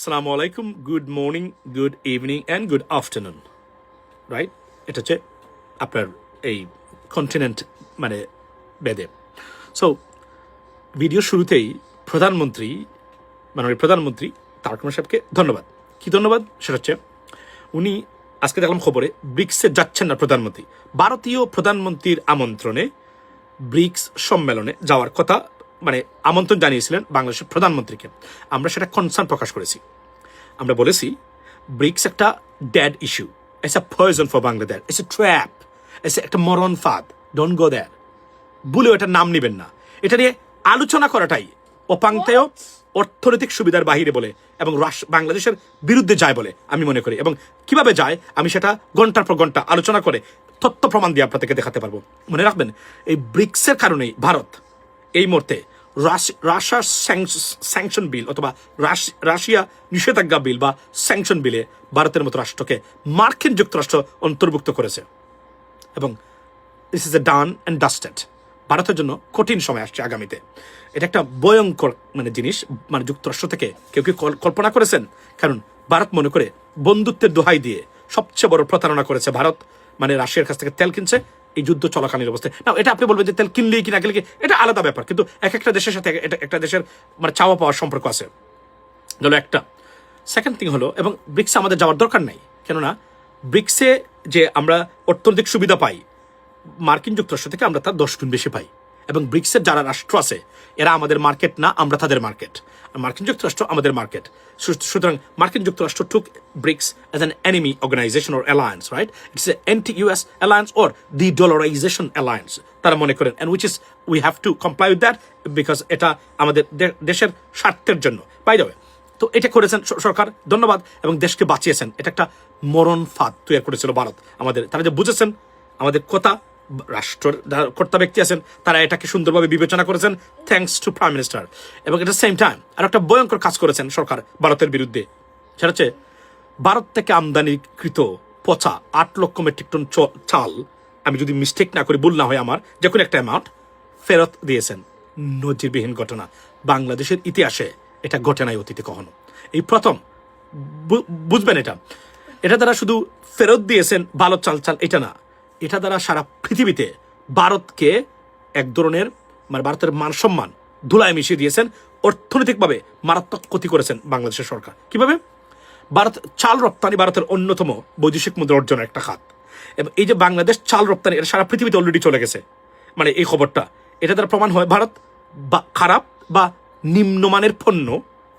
আসসালামু আলাইকুম, good morning, good evening and good afternoon. Right, এটা হচ্ছে আপনার এই কন্টিনেন্ট মানে বেদে। সো ভিডিও শুরুতেই মাননীয় প্রধানমন্ত্রী তারক রহমান সাহেবকে ধন্যবাদ। কি ধন্যবাদ? সেটা হচ্ছে উনি আজকে দেখলাম খবরে ব্রিক্সে যাচ্ছেন না প্রধানমন্ত্রী। ভারতীয় প্রধানমন্ত্রীর আমন্ত্রণে ব্রিক্স সম্মেলনে যাওয়ার কথা মানে আমন্ত্রণ জানিয়েছিলেন বাংলাদেশের প্রধানমন্ত্রীকে। আমরা সেটা কনসার্ন প্রকাশ করেছি। আমরা বলেছি ব্রিক্স একটা dad issue, it's a poison for Bangladesh, it's a trap, it's একটা মরণ ফাঁদ, ডোন্ট গো দ্যার। ভুলেও এটার নাম নেবেন না। এটা নিয়ে আলোচনা করাটাই অপাঙ্ক্তেয়, অর্থনৈতিক সুবিধার বাহিরে বলে এবং বাংলাদেশের বিরুদ্ধে যায় বলে আমি মনে করি। এবং কিভাবে যায় আমি সেটা ঘন্টার পর ঘন্টা আলোচনা করে তথ্য প্রমাণ দিয়ে আপনাদেরকে দেখাতে পারবো। মনে রাখবেন, এই ব্রিক্সের কারণেই ভারত এই মুহূর্তে রাশিয়ার স্যাংশন বিল অথবা রাশিয়া নিষেধাজ্ঞা বিল বা স্যাংশন বিলে ভারতের মতো রাষ্ট্রকে মার্কিন যুক্তরাষ্ট্র অন্তর্ভুক্ত করেছে। এবং this is a done and dusted. ভারতের জন্য কঠিন সময় আসছে আগামীতে। এটা একটা ভয়ঙ্কর জিনিস যুক্তরাষ্ট্র থেকে কেউ কি কল্পনা করেছেন? কারণ ভারত মনে করে বন্ধুত্বের দোহাই দিয়ে সবচেয়ে বড় প্রতারণা করেছে ভারত। রাশিয়ার কাছ থেকে তেল কিনছে এই যুদ্ধ চলাকালীন অবস্থায়। না, এটা আপনি বলবেন যে তেল কিনলেই কি না কিনলে কি, এটা আলাদা ব্যাপার। কিন্তু এক একটা দেশের সাথে এটা একটা দেশের চাওয়া পাওয়ার সম্পর্ক আছে। গেল একটা। সেকেন্ড থিং হলো, এবং ব্রিক্সে আমাদের যাওয়ার দরকার নাই। কেননা ব্রিক্সে যে আমরা অর্থনৈতিক সুবিধা পাই মার্কিন যুক্তরাষ্ট্র থেকে আমরা তার 10 গুণ বেশি পাই। এবং ব্রিক্সের যারা রাষ্ট্র আছে এরা আমাদের মার্কেট না, আমরা তাদের মার্কেট। মার্কিন যুক্তরাষ্ট্র আমাদের মার্কেট। সুতরাং মার্কিন যুক্তরাষ্ট্র took BRICS as an enemy organization or alliance, right? It's an anti-US alliance or de-dollarization alliance. তারা মনে করেন, and which is we have to comply with that because এটা আমাদের দেশের স্বার্থের জন্য। বাই দ্য ওয়ে, তো এটা করেছেন সরকার, ধন্যবাদ। এবং দেশকে বাঁচিয়েছেন। এটা একটা মরণ ফাঁদ তৈরি করেছিল ভারত আমাদের। তারা যে বুঝেছেন আমাদের কথা, রাষ্ট্রের কর্তা ব্যক্তি আছেন তারা এটাকে সুন্দরভাবে বিবেচনা করেছেন, থ্যাঙ্কস টু প্রাইম মিনিস্টার। এবং এটা সেম টাইম আর একটা ভয়ঙ্কর কাজ করেছেন সরকার ভারতের বিরুদ্ধে। সেটা হচ্ছে ভারত থেকে আমদানিকৃত পচা 8 লক্ষ মেট্রিক টন চাল, আমি যদি মিস্টেক না করি, ভুল না হয় আমার, যে কোনো একটা অ্যামাউন্ট ফেরত দিয়েছেন। নজিরবিহীন ঘটনা। বাংলাদেশের ইতিহাসে এটা ঘটে নাই অতীতে কখনো। এই প্রথম বুঝবেন। এটা দ্বারা শুধু ফেরত দিয়েছেন ভালো চাল এটা না, এটা দ্বারা সারা পৃথিবীতে ভারতকে এক ধরনের ভারতের মান সম্মান ধুলায় মিশিয়ে দিয়েছেন। অর্থনৈতিকভাবে মারাত্মক ক্ষতি করেছেন বাংলাদেশের সরকার। কিভাবে? ভারত চাল রপ্তানি ভারতের অন্যতম বৈদেশিক মুদ্রা অর্জনের একটা খাত। এবং এই যে বাংলাদেশ চাল রপ্তানি, এটা সারা পৃথিবীতে অলরেডি চলে গেছে। এই খবরটা, এটা দ্বারা প্রমাণ হয় ভারত খারাপ বা নিম্নমানের পণ্য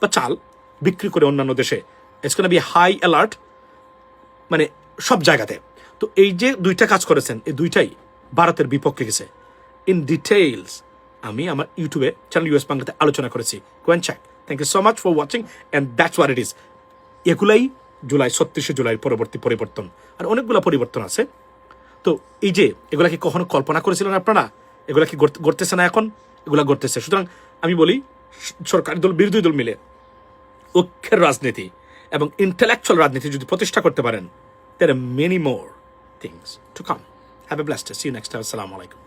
বা চাল বিক্রি করে অন্যান্য দেশে। It's gonna be high alert সব জায়গাতে। তো এই যে দুইটা কাজ করেছেন, এই দুইটাই ভারতের বিপক্ষে গেছে। ইন ডিটেইলস আমি আমার ইউটিউবে চ্যানেল US বাংলাতে আলোচনা করেছি। Go and check. Thank you so much for watching and that's what it is. এগুলাই 36 জুলাই পরবর্তী পরিবর্তন। আর অনেকগুলো পরিবর্তন আছে। তো এই যে এগুলা কি কখনো কল্পনা করেছিলেন আপনারা? এগুলা কি ঘটতেছে না এখন? এগুলা ঘটতেছে। সুতরাং আমি বলি, সরকারি দল বিরোধী দল মিলে ঐক্যের রাজনীতি এবং ইন্টেলেকচুয়াল রাজনীতি যদি প্রতিষ্ঠা করতে পারেন, there are many more things to come. Have a blessed day. See you next time. Assalamu alaikum.